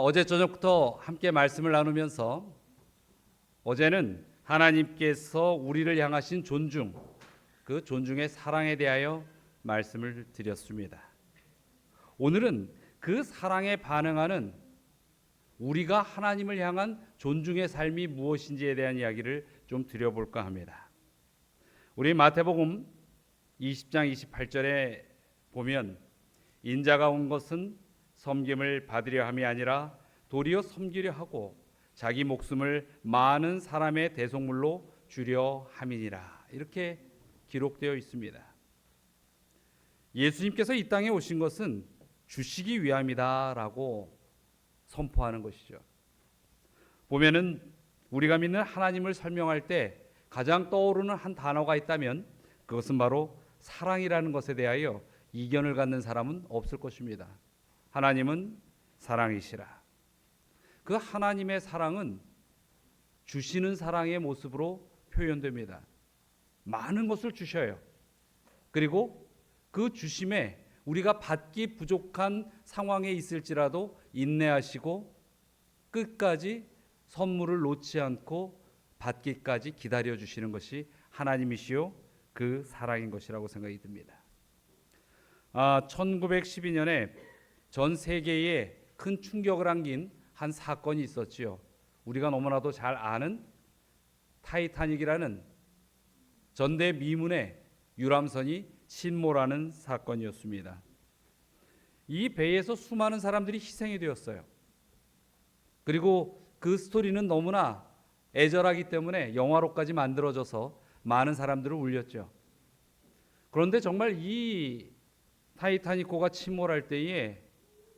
어제 저녁부터 함께 말씀을 나누면서 어제는 하나님께서 우리를 향하신 존중, 그 존중의 사랑에 대하여 말씀을 드렸습니다. 오늘은 그 사랑에 반응하는 우리가 하나님을 향한 존중의 삶이 무엇인지에 대한 이야기를 좀 드려볼까 합니다. 우리 마태복음 20장 28절에 보면 인자가 온 것은 섬김을 받으려 함이 아니라 도리어 섬기려 하고 자기 목숨을 많은 사람의 대속물로 주려 함이니라, 이렇게 기록되어 있습니다. 예수님께서 이 땅에 오신 것은 주시기 위함이다라고 선포하는 것이죠. 보면은 우리가 믿는 하나님을 설명할 때 가장 떠오르는 한 단어가 있다면 그것은 바로 사랑이라는 것에 대하여 이견을 갖는 사람은 없을 것입니다. 하나님은 사랑이시라. 그 하나님의 사랑은 주시는 사랑의 모습으로 표현됩니다. 많은 것을 주셔요. 그리고 그 주심에 우리가 받기 부족한 상황에 있을지라도 인내하시고 끝까지 선물을 놓지 않고 받기까지 기다려 주시는 것이 하나님이시요 그 사랑인 것이라고 생각이 듭니다. 1912년에 전 세계에 큰 충격을 안긴 한 사건이 있었지요. 우리가 너무나도 잘 아는 타이타닉이라는 전대미문의 유람선이 침몰하는 사건이었습니다. 이 배에서 수많은 사람들이 희생이 되었어요. 그리고 그 스토리는 너무나 애절하기 때문에 영화로까지 만들어져서 많은 사람들을 울렸죠. 그런데 정말 이 타이타닉호가 침몰할 때에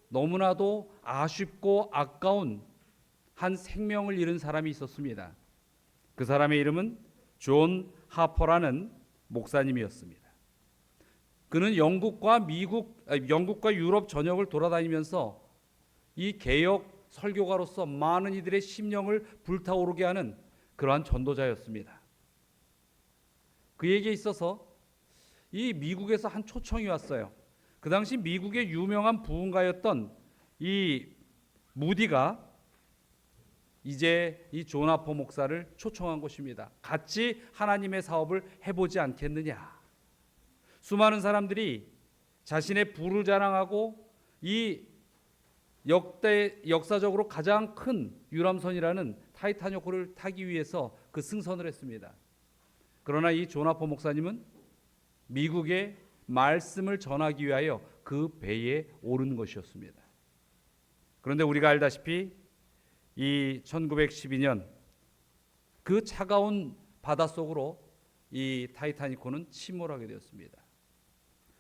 너무나도 아쉽고 아까운 한 생명을 잃은 사람이 있었습니다. 그 사람의 이름은 존 하퍼라는 목사님이었습니다. 그는 영국과 유럽 전역을 돌아다니면서 이 개혁 설교가로서 많은 이들의 심령을 불타오르게 하는 그러한 전도자였습니다. 그에게 있어서 이 미국에서 한 초청이 왔어요. 그 당시 미국의 유명한 부흥가였던 이 무디가 이제 이 존 하퍼 목사를 초청한 것입니다. 같이 하나님의 사업을 해보지 않겠느냐. 수많은 사람들이 자신의 부를 자랑하고 이 역사적으로 가장 큰 유람선이라는 타이타닉호를 타기 위해서 그 승선을 했습니다. 그러나 이 존 하퍼 목사님은 미국의 말씀을 전하기 위하여 그 배에 오른 것이었습니다. 그런데 우리가 알다시피 이 1912년 그 차가운 바닷속으로 이 타이타닉호는 침몰하게 되었습니다.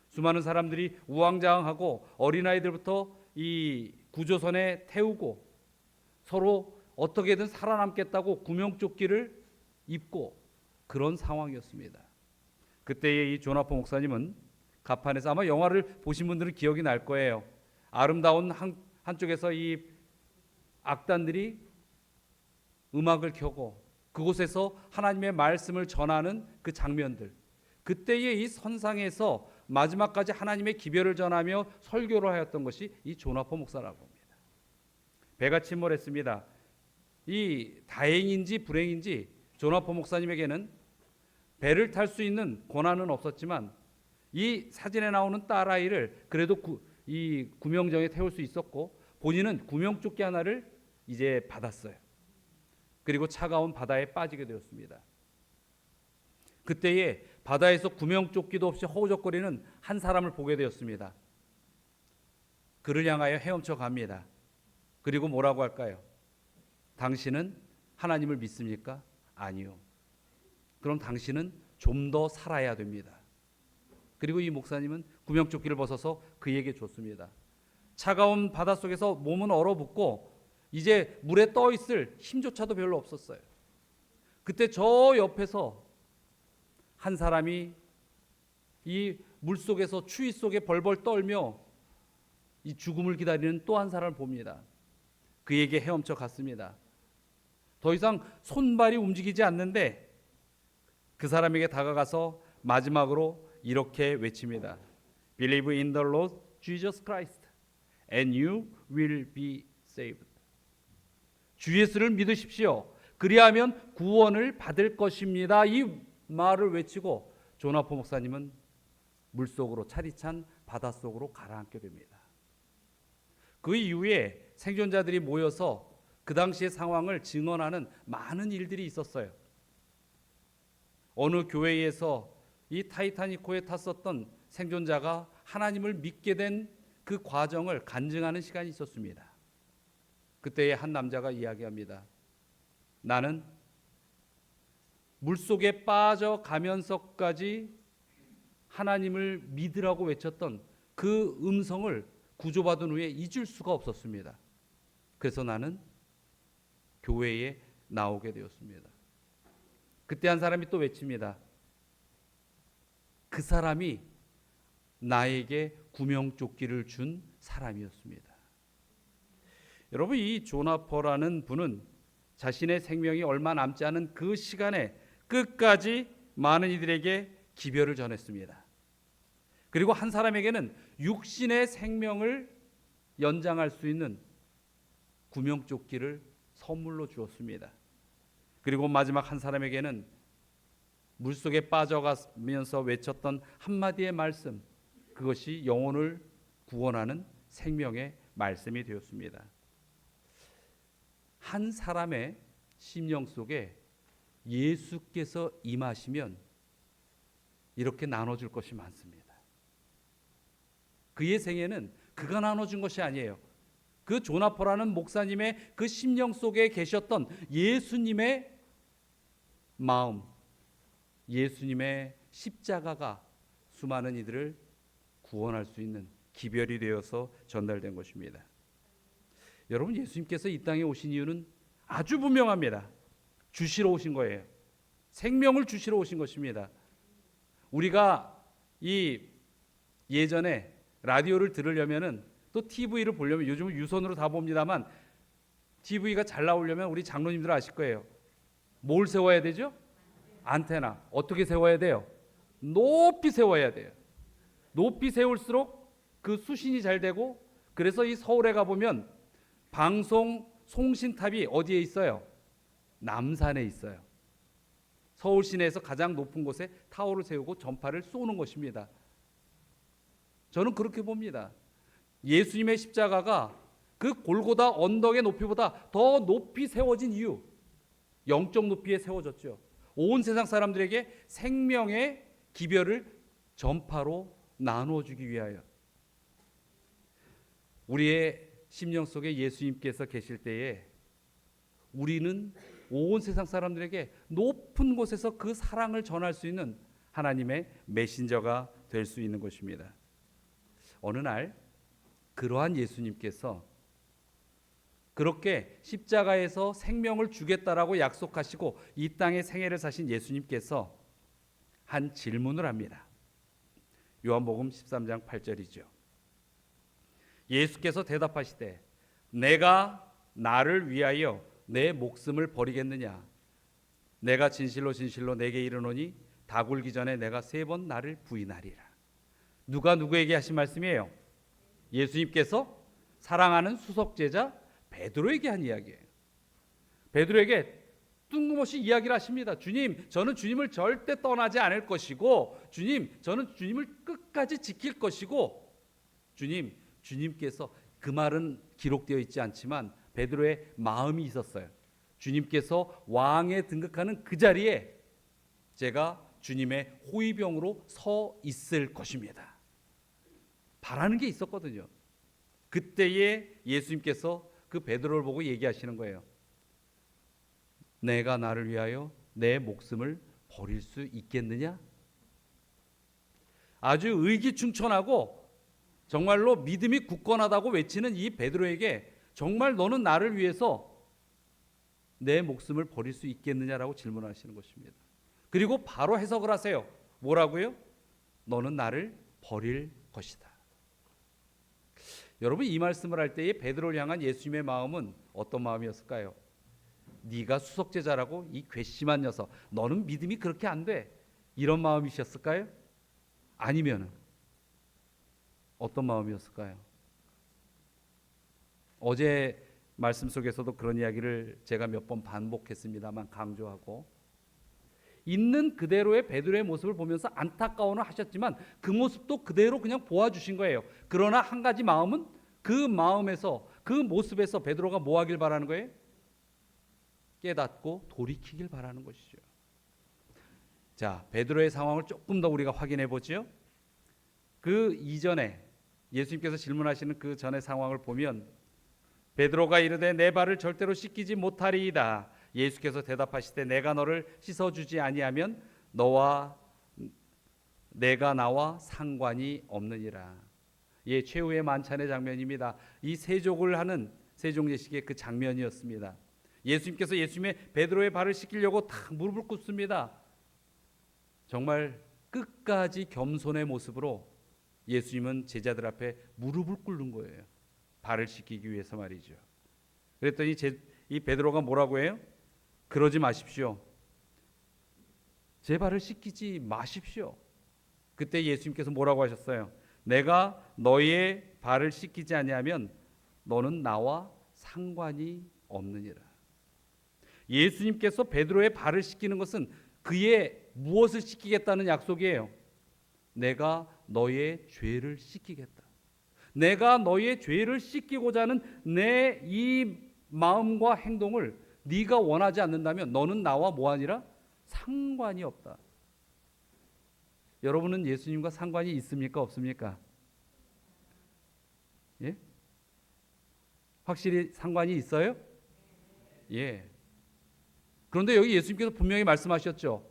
수많은 사람들이 우왕좌왕하고 어린아이들부터 이 구조선에 태우고 서로 어떻게든 살아남겠다고 구명조끼를 입고 그런 상황이었습니다. 그때의 이 존 하퍼 목사님은 갑판에서, 아마 영화를 보신 분들은 기억이 날 거예요. 아름다운 한쪽에서 이 악단들이 음악을 켜고 그곳에서 하나님의 말씀을 전하는 그 장면들, 그때의 이 선상에서 마지막까지 하나님의 기별을 전하며 설교를 하였던 것이 이 존 하퍼 목사라고 합니다. 배가 침몰했습니다. 이 다행인지 불행인지 존 하퍼 목사님에게는 배를 탈 수 있는 권한은 없었지만 이 사진에 나오는 딸아이를 그래도 이 구명정에 태울 수 있었고 본인은 구명조끼 하나를 이제 받았어요. 그리고 차가운 바다에 빠지게 되었습니다. 그때에 바다에서 구명조끼도 없이 허우적거리는 한 사람을 보게 되었습니다. 그를 향하여 헤엄쳐 갑니다. 그리고 뭐라고 할까요? 당신은 하나님을 믿습니까? 아니요. 그럼 당신은 좀 더 살아야 됩니다. 그리고 이 목사님은 구명조끼를 벗어서 그에게 줬습니다. 차가운 바닷속에서 몸은 얼어붙고 이제 물에 떠 있을 힘조차도 별로 없었어요. 그때 저 옆에서 한 사람이 이 물속에서 추위 속에 벌벌 떨며 이 죽음을 기다리는 또 한 사람을 봅니다. 그에게 헤엄쳐 갔습니다. 더 이상 손발이 움직이지 않는데 그 사람에게 다가가서 마지막으로 이렇게 외칩니다. Believe in the Lord Jesus Christ and you will be saved. 주 예수를 믿으십시오. 그리하면 구원을 받을 것입니다. 이 말을 외치고 조나포 목사님은 물속으로 차디찬 바닷속으로 가라앉게 됩니다. 그 이후에 생존자들이 모여서 그 당시의 상황을 증언하는 많은 일들이 있었어요. 어느 교회에서 이 타이타닉호에 탔었던 생존자가 하나님을 믿게 된 그 과정을 간증하는 시간이 있었습니다. 그때의 한 남자가 이야기합니다. 나는 물속에 빠져가면서까지 하나님을 믿으라고 외쳤던 그 음성을 구조받은 후에 잊을 수가 없었습니다. 그래서 나는 교회에 나오게 되었습니다. 그때 한 사람이 또 외칩니다. 그 사람이 나에게 구명조끼를 준 사람이었습니다. 여러분, 이 조나퍼라는 분은 자신의 생명이 얼마 남지 않은 그 시간에 끝까지 많은 이들에게 기별을 전했습니다. 그리고 한 사람에게는 육신의 생명을 연장할 수 있는 구명조끼를 선물로 주었습니다. 그리고 마지막 한 사람에게는 물속에 빠져가면서 외쳤던 한마디의 말씀, 그것이 영혼을 구원하는 생명의 말씀이 되었습니다. 한 사람의 심령 속에 예수께서 임하시면 이렇게 나눠줄 것이 많습니다. 그의 생애는 그가 나눠준 것이 아니에요. 그 조나퍼라는 목사님의 그 심령 속에 계셨던 예수님의 마음, 예수님의 십자가가 수많은 이들을 구원할 수 있는 기별이 되어서 전달된 것입니다. 여러분, 예수님께서 이 땅에 오신 이유는 아주 분명합니다. 주시러 오신 거예요. 생명을 주시러 오신 것입니다. 우리가 이 예전에 라디오를 들으려면은 또 TV를 보려면 요즘은 유선으로 다 봅니다만 TV가 잘 나오려면 우리 장로님들 아실 거예요. 뭘 세워야 되죠? 안테나. 어떻게 세워야 돼요? 높이 세워야 돼요. 높이 세울수록 그 수신이 잘 되고, 그래서 이 서울에 가보면 방송 송신탑이 어디에 있어요? 남산에 있어요. 서울 시내에서 가장 높은 곳에 타워를 세우고 전파를 쏘는 것입니다. 저는 그렇게 봅니다. 예수님의 십자가가 그 골고다 언덕의 높이보다 더 높이 세워진 이유, 영적 높이에 세워졌죠. 온 세상 사람들에게 생명의 기별을 전파로 나눠주기 위하여. 우리의 심령 속에 예수님께서 계실 때에 우리는 온 세상 사람들에게 높은 곳에서 그 사랑을 전할 수 있는 하나님의 메신저가 될 수 있는 것입니다. 어느 날 그러한 예수님께서 그렇게 십자가에서 생명을 주겠다라고 약속하시고 이 땅에 생애를 사신 예수님께서 한 질문을 합니다. 요한복음 13장 8절이죠. 예수께서 대답하시되 내가 나를 위하여 내 목숨을 버리겠느냐? 내가 진실로 진실로 내게 이르노니 다 굴기 전에 내가 3번 나를 부인하리라. 누가 누구에게 하신 말씀이에요? 예수님께서 사랑하는 수석제자 베드로에게 한 이야기예요. 베드로에게 뜬금없이 이야기를 하십니다. 주님, 저는 주님을 절대 떠나지 않을 것이고, 주님, 저는 주님을 끝까지 지킬 것이고, 주님, 주님께서, 그 말은 기록되어 있지 않지만 베드로의 마음이 있었어요. 주님께서 왕에 등극하는 그 자리에 제가 주님의 호위병으로 서 있을 것입니다. 바라는 게 있었거든요. 그때에 예수님께서 그 베드로를 보고 얘기하시는 거예요. 내가 나를 위하여 내 목숨을 버릴 수 있겠느냐? 아주 의기충천하고 정말로 믿음이 굳건하다고 외치는 이 베드로에게 정말 너는 나를 위해서 내 목숨을 버릴 수 있겠느냐라고 질문하시는 것입니다. 그리고 바로 해석을 하세요. 뭐라고요? 너는 나를 버릴 것이다. 여러분, 이 말씀을 할 때에 베드로를 향한 예수님의 마음은 어떤 마음이었을까요? 네가 수석제자라고 이 괘씸한 녀석, 너는 믿음이 그렇게 안 돼, 이런 마음이셨을까요? 아니면 어떤 마음이었을까요? 어제 말씀 속에서도 그런 이야기를 제가 몇 번 반복했습니다만 강조하고, 있는 그대로의 베드로의 모습을 보면서 안타까워는 하셨지만 그 모습도 그대로 그냥 보아주신 거예요. 그러나 한 가지 마음은, 그 마음에서, 그 모습에서 베드로가 뭐 하길 바라는 거예요? 깨닫고 돌이키길 바라는 것이죠. 자, 베드로의 상황을 조금 더 우리가 확인해 보죠. 그 이전에 예수님께서 질문하시는 그 전의 상황을 보면, 베드로가 이르되 내 발을 절대로 씻기지 못하리이다. 예수께서 대답하시되 내가 너를 씻어주지 아니하면 너와 내가 나와 상관이 없느니라. 예, 최후의 만찬의 장면입니다. 이 세족을 하는 세종예식의 그 장면이었습니다. 예수님께서 예수님의 베드로의 발을 씻기려고 탁 무릎을 꿇습니다. 정말 끝까지 겸손의 모습으로 예수님은 제자들 앞에 무릎을 꿇는 거예요. 발을 씻기기 위해서 말이죠. 그랬더니 이 베드로가 뭐라고 해요? 그러지 마십시오. 제 발을 씻기지 마십시오. 그때 예수님께서 뭐라고 하셨어요? 내가 너의 발을 씻기지 아니하면 너는 나와 상관이 없느니라. 예수님께서 베드로의 발을 씻기는 것은 그의 무엇을 씻기겠다는 약속이에요? 내가 너의 죄를 씻기겠다. 내가 너의 죄를 씻기고자 하는 내 이 마음과 행동을 네가 원하지 않는다면 너는 나와 뭐하니라? 상관이 없다. 여러분은 예수님과 상관이 있습니까? 없습니까? 예? 확실히 상관이 있어요? 예. 그런데 여기 예수님께서 분명히 말씀하셨죠.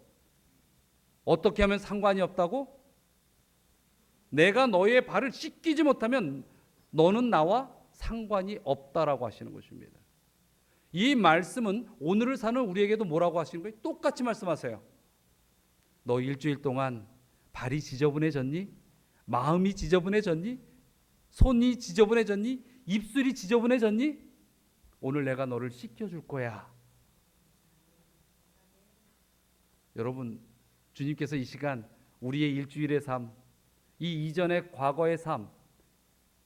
어떻게 하면 상관이 없다고? 내가 너의 발을 씻기지 못하면 너는 나와 상관이 없다라고 하시는 것입니다. 이 말씀은 오늘을 사는 우리에게도 뭐라고 하시는 거예요? 똑같이 말씀하세요. 너 일주일 동안 발이 지저분해졌니? 마음이 지저분해졌니? 손이 지저분해졌니? 입술이 지저분해졌니? 오늘 내가 너를 씻겨줄 거야. 여러분, 주님께서 이 시간 우리의 일주일의 삶, 이 이전의 과거의 삶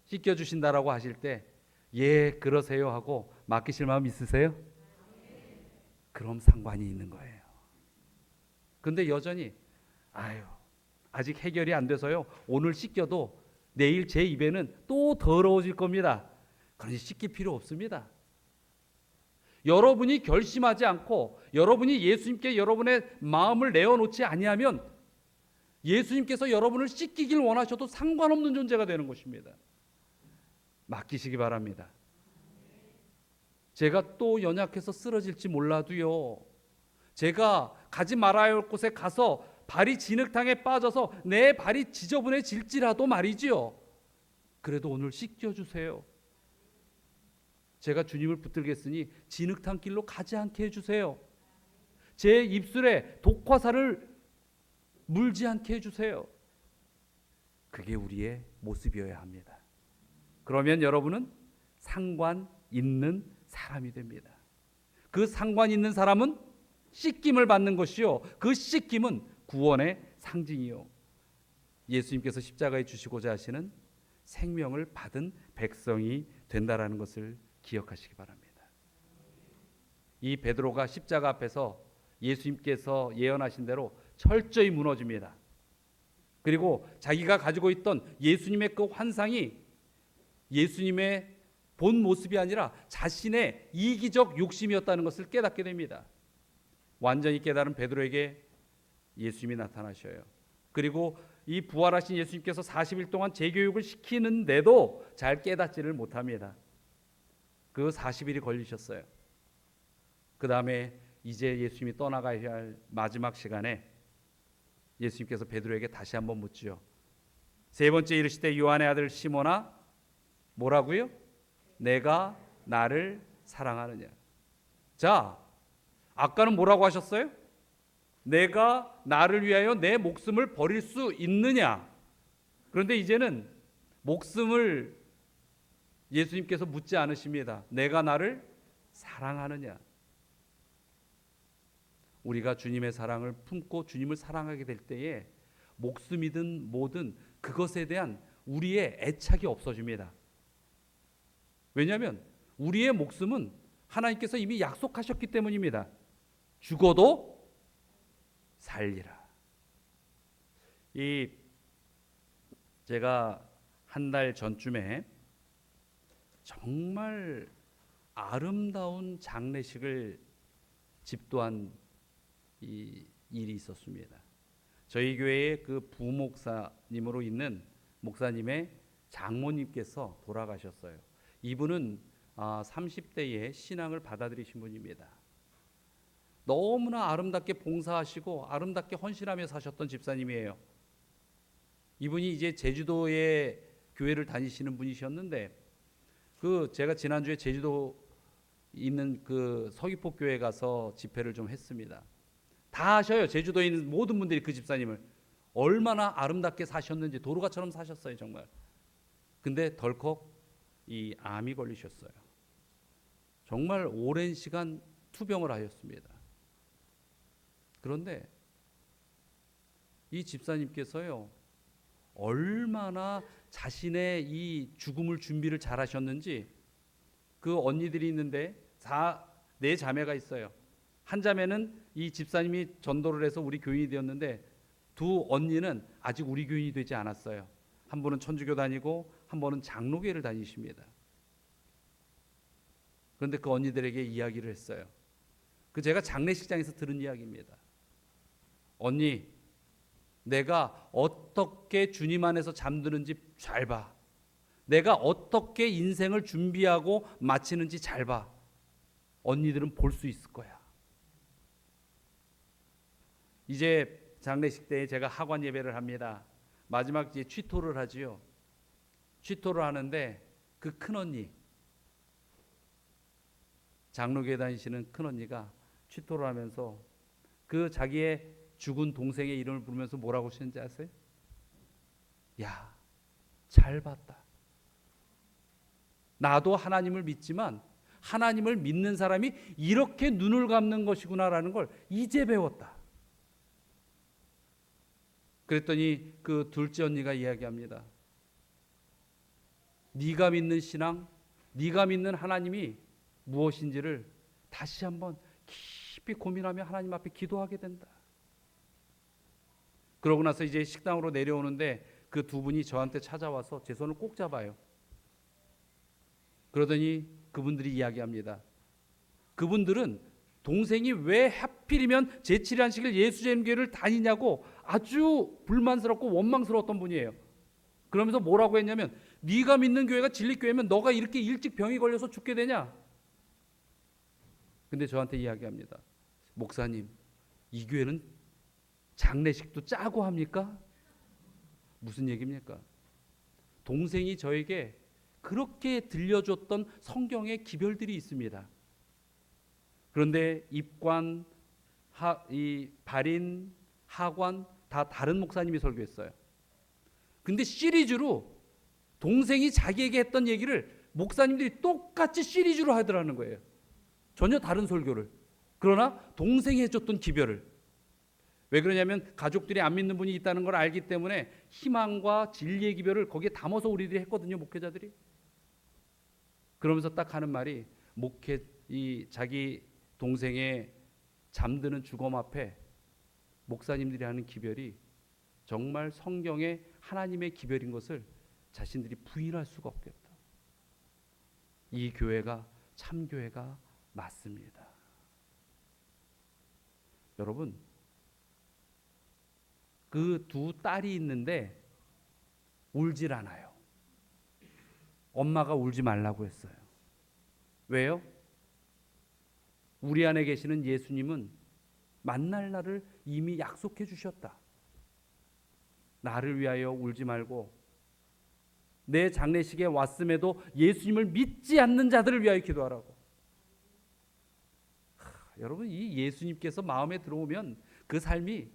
씻겨주신다라고 하실 때, 예, 그러세요 하고 맡기실 마음 있으세요? 그럼 상관이 있는 거예요. 근데 여전히 아직 해결이 안 돼서요, 오늘 씻겨도 내일 제 입에는 또 더러워질 겁니다. 그러니 씻길 필요 없습니다. 여러분이 결심하지 않고 여러분이 예수님께 여러분의 마음을 내어놓지 아니하면 예수님께서 여러분을 씻기길 원하셔도 상관없는 존재가 되는 것입니다. 맡기시기 바랍니다. 제가 또 연약해서 쓰러질지 몰라도요, 제가 가지 말아야 할 곳에 가서 발이 진흙탕에 빠져서 내 발이 지저분해질지라도 말이지요, 그래도 오늘 씻겨주세요. 제가 주님을 붙들겠으니 진흙탕 길로 가지 않게 해주세요. 제 입술에 독화살을 물지 않게 해주세요. 그게 우리의 모습이어야 합니다. 그러면 여러분은 상관 있는 사람이 됩니다. 그 상관 있는 사람은 씻김을 받는 것이요, 그 씻김은 구원의 상징이요, 예수님께서 십자가에 주시고자 하시는 생명을 받은 백성이 된다라는 것을 기억하시기 바랍니다. 이 베드로가 십자가 앞에서 예수님께서 예언하신 대로 철저히 무너집니다. 그리고 자기가 가지고 있던 예수님의 그 환상이 예수님의 본 모습이 아니라 자신의 이기적 욕심이었다는 것을 깨닫게 됩니다. 완전히 깨달은 베드로에게 예수님이 나타나셔요. 그리고 이 부활하신 예수님께서 40일 동안 재교육을 시키는데도 잘 깨닫지를 못합니다. 그 40일이 걸리셨어요. 그 다음에 이제 예수님이 떠나가야 할 마지막 시간에 예수님께서 베드로에게 다시 한번 묻지요. 세 번째 이르시되 요한의 아들 시몬아, 뭐라고요? 내가 나를 사랑하느냐. 자, 아까는 뭐라고 하셨어요? 내가 나를 위하여 내 목숨을 버릴 수 있느냐. 그런데 이제는 목숨을 예수님께서 묻지 않으십니다. 내가 나를 사랑하느냐. 우리가 주님의 사랑을 품고 주님을 사랑하게 될 때에 목숨이든 뭐든 그것에 대한 우리의 애착이 없어집니다. 왜냐하면 우리의 목숨은 하나님께서 이미 약속하셨기 때문입니다. 죽어도 살리라. 제가 한 달 전쯤에 정말 아름다운 장례식을 집도한 이 일이 있었습니다. 저희 교회의 그 부목사님으로 있는 목사님의 장모님께서 돌아가셨어요. 이분은 30대에 신앙을 받아들이신 분입니다. 너무나 아름답게 봉사하시고 아름답게 헌신하며 사셨던 집사님이에요. 이분이 이제 제주도에 교회를 다니시는 분이셨는데, 제가 지난주에 제주도 있는 그 서귀포 교회 가서 집회를 좀 했습니다. 다 아셔요. 제주도에 있는 모든 분들이 그 집사님을 얼마나 아름답게 사셨는지. 도로가처럼 사셨어요, 정말. 근데 덜컥 이 암이 걸리셨어요. 정말 오랜 시간 투병을 하셨습니다. 그런데 이 집사님께서요, 얼마나 자신의 이 죽음을 준비를 잘 하셨는지, 그 언니들이 있는데 네 자매가 있어요. 한 자매는 이 집사님이 전도를 해서 우리 교인이 되었는데, 두 언니는 아직 우리 교인이 되지 않았어요. 한 분은 천주교 다니고 한 분은 장로교회를 다니십니다. 그런데 그 언니들에게 이야기를 했어요. 제가 장례식장에서 들은 이야기입니다. 언니, 내가 어떻게 주님 안에서 잠드는지 잘 봐. 내가 어떻게 인생을 준비하고 마치는지 잘 봐. 언니들은 볼 수 있을 거야. 이제 장례식 때에 제가 하관 예배를 합니다. 마지막 이제 취토를 하지요. 취토를 하는데 그 큰언니, 장로교회 다니시는 큰언니가 취토를 하면서 그 자기의 죽은 동생의 이름을 부르면서 뭐라고 하시는지 아세요? 야, 잘 봤다. 나도 하나님을 믿지만 하나님을 믿는 사람이 이렇게 눈을 감는 것이구나라는 걸 이제 배웠다. 그랬더니 그 둘째 언니가 이야기합니다. 네가 믿는 신앙, 네가 믿는 하나님이 무엇인지를 다시 한번 깊이 고민하며 하나님 앞에 기도하게 된다. 그러고 나서 이제 식당으로 내려오는데 그 두 분이 저한테 찾아와서 제 손을 꼭 잡아요. 그러더니 그분들이 이야기합니다. 그분들은 동생이 왜 하필이면 제7의 안식일 예수제임교회를 다니냐고 아주 불만스럽고 원망스러웠던 분이에요. 그러면서 뭐라고 했냐면, 네가 믿는 교회가 진리교회면 너가 이렇게 일찍 병이 걸려서 죽게 되냐? 근데 저한테 이야기합니다. 목사님, 이 교회는 장례식도 짜고 합니까? 무슨 얘기입니까? 동생이 저에게 그렇게 들려줬던 성경의 기별들이 있습니다. 그런데 입관, 발인, 하관 다 다른 목사님이 설교했어요. 근데 시리즈로 동생이 자기에게 했던 얘기를 목사님들이 똑같이 시리즈로 하더라는 거예요. 전혀 다른 설교를. 그러나 동생이 해줬던 기별을. 왜 그러냐면 가족들이 안 믿는 분이 있다는 걸 알기 때문에 희망과 진리의 기별을 거기에 담아서 우리들이 했거든요, 목회자들이. 그러면서 딱 하는 말이, 자기 동생의 잠드는 죽음 앞에 목사님들이 하는 기별이 정말 성경의 하나님의 기별인 것을 자신들이 부인할 수가 없겠다. 이 교회가 참교회가 맞습니다. 여러분, 그 두 딸이 있는데 울질 않아요. 엄마가 울지 말라고 했어요. 왜요? 우리 안에 계시는 예수님은 만날 날을 이미 약속해 주셨다. 나를 위하여 울지 말고 내 장례식에 왔음에도 예수님을 믿지 않는 자들을 위하여 기도하라고. 여러분, 이 예수님께서 마음에 들어오면 그 삶이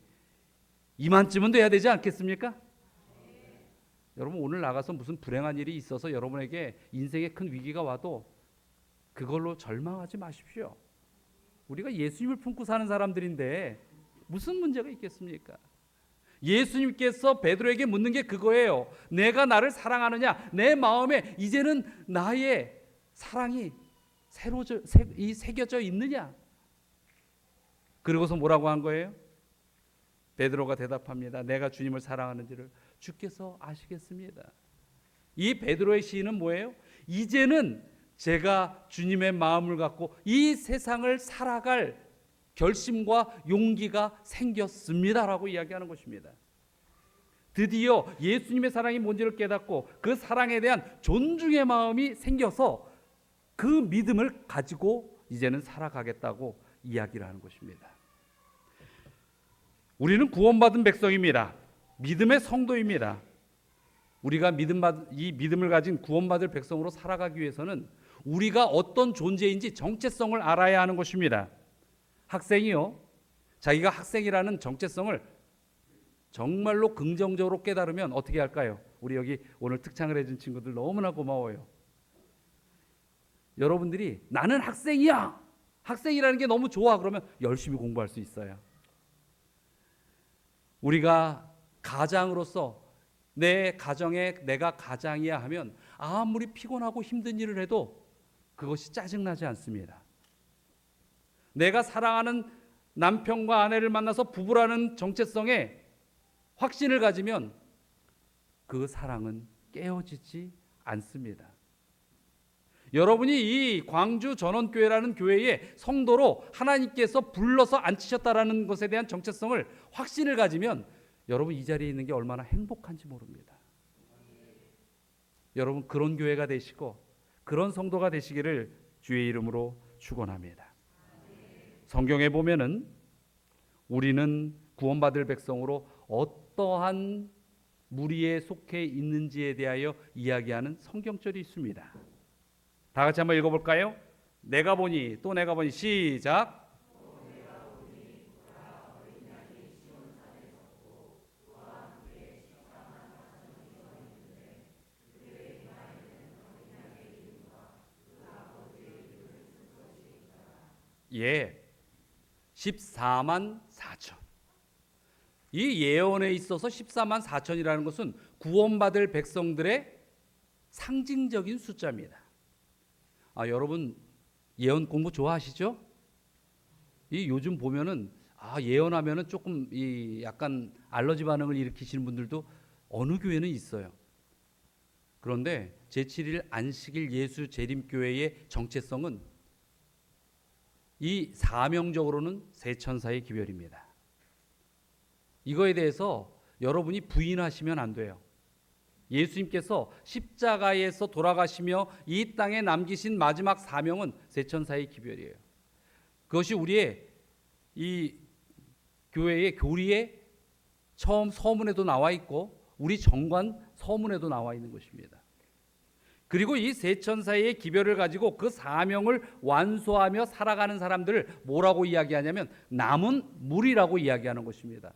이만쯤은 돼야 되지 않겠습니까? 여러분, 오늘 나가서 무슨 불행한 일이 있어서 여러분에게 인생에 큰 위기가 와도 그걸로 절망하지 마십시오. 우리가 예수님을 품고 사는 사람들인데 무슨 문제가 있겠습니까? 예수님께서 베드로에게 묻는 게 그거예요. 내가 나를 사랑하느냐? 내 마음에 이제는 나의 사랑이 새겨져 있느냐? 그러고서 뭐라고 한 거예요? 베드로가 대답합니다. 내가 주님을 사랑하는지를 주께서 아시겠습니다. 이 베드로의 시인은 뭐예요? 이제는 제가 주님의 마음을 갖고 이 세상을 살아갈 결심과 용기가 생겼습니다라고 이야기하는 것입니다. 드디어 예수님의 사랑이 뭔지를 깨닫고 그 사랑에 대한 존중의 마음이 생겨서 그 믿음을 가지고 이제는 살아가겠다고 이야기를 하는 것입니다. 우리는 구원받은 백성입니다. 믿음의 성도입니다. 우리가 이 믿음을 가진 구원받을 백성으로 살아가기 위해서는 우리가 어떤 존재인지 정체성을 알아야 하는 것입니다. 학생이요, 자기가 학생이라는 정체성을 정말로 긍정적으로 깨달으면 어떻게 할까요? 우리 여기 오늘 특창을 해준 친구들 너무나 고마워요. 여러분들이 나는 학생이야, 학생이라는 게 너무 좋아, 그러면 열심히 공부할 수 있어요. 우리가 가장으로서 내 가정에 내가 가장이야 하면 아무리 피곤하고 힘든 일을 해도 그것이 짜증나지 않습니다. 내가 사랑하는 남편과 아내를 만나서 부부라는 정체성에 확신을 가지면 그 사랑은 깨어지지 않습니다. 여러분이 이 광주 전원교회라는 교회의 성도로 하나님께서 불러서 앉히셨다라는 것에 대한 정체성을 확신을 가지면 여러분 이 자리에 있는 게 얼마나 행복한지 모릅니다. 여러분 그런 교회가 되시고 그런 성도가 되시기를 주의 이름으로 축원합니다. 성경에 보면은 우리는 구원받을 백성으로 어떠한 무리에 속해 있는지에 대하여 이야기하는 성경절이 있습니다. 다 같이 한번 읽어볼까요? 내가 보니 또 내가 보니 시작. 예, 14만 4천. 이 예언에 있어서 14만 4천이라는 것은 구원받을 백성들의 상징적인 숫자입니다. 여러분 예언 공부 좋아하시죠? 이 요즘 보면은 예언하면은 조금 약간 알러지 반응을 일으키시는 분들도 어느 교회는 있어요. 그런데 제7일 안식일 예수 재림교회의 정체성은 이 사명적으로는 세 천사의 기별입니다. 이거에 대해서 여러분이 부인하시면 안 돼요. 예수님께서 십자가에서 돌아가시며 이 땅에 남기신 마지막 사명은 세 천사의 기별이에요. 그것이 우리의 이 교회의 교리의 처음 서문에도 나와 있고 우리 정관 서문에도 나와 있는 것입니다. 그리고 이 세 천사의 기별을 가지고 그 사명을 완수하며 살아가는 사람들을 뭐라고 이야기하냐면 남은 무리라고 이야기하는 것입니다.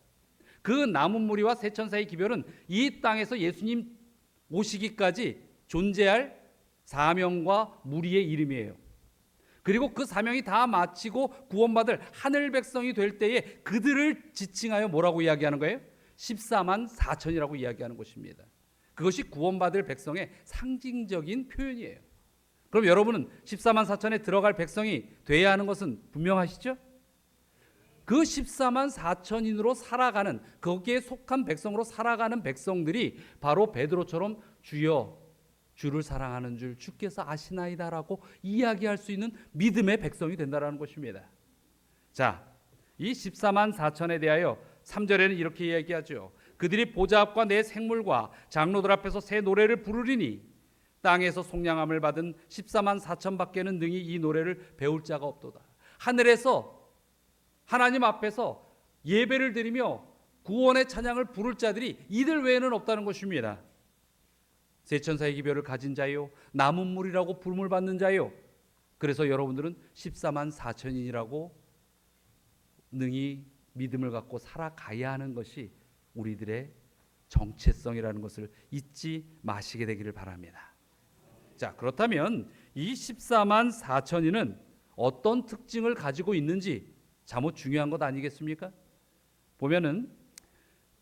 그 남은 무리와 세 천사의 기별은 이 땅에서 예수님 오시기까지 존재할 사명과 무리의 이름이에요. 그리고 그 사명이 다 마치고 구원받을 하늘 백성이 될 때에 그들을 지칭하여 뭐라고 이야기하는 거예요? 14만 4천이라고 이야기하는 것입니다. 그것이 구원받을 백성의 상징적인 표현이에요. 그럼 여러분은 14만 4천에 들어갈 백성이 돼야 하는 것은 분명하시죠? 그 14만 4천인으로 살아가는, 거기에 속한 백성으로 살아가는 백성들이 바로 베드로처럼 주여 주를 사랑하는 줄 주께서 아시나이다라고 이야기할 수 있는 믿음의 백성이 된다는 것입니다. 자, 이 14만 4천에 대하여 3절에는 이렇게 이야기하죠. 그들이 보좌 앞과 내 생물과 장로들 앞에서 새 노래를 부르리니 땅에서 속량함을 받은 14만 4천 밖에는 능히 이 노래를 배울 자가 없도다. 하늘에서 하나님 앞에서 예배를 드리며 구원의 찬양을 부를 자들이 이들 외에는 없다는 것입니다. 세 천사의 기별을 가진 자요, 남은 물이라고 부름을 받는 자요. 그래서 여러분들은 14만 4천인이라고 능히 믿음을 갖고 살아가야 하는 것이 우리들의 정체성이라는 것을 잊지 마시게 되기를 바랍니다. 자, 그렇다면 이 14만 4천인은 어떤 특징을 가지고 있는지 자못 중요한 것 아니겠습니까? 보면은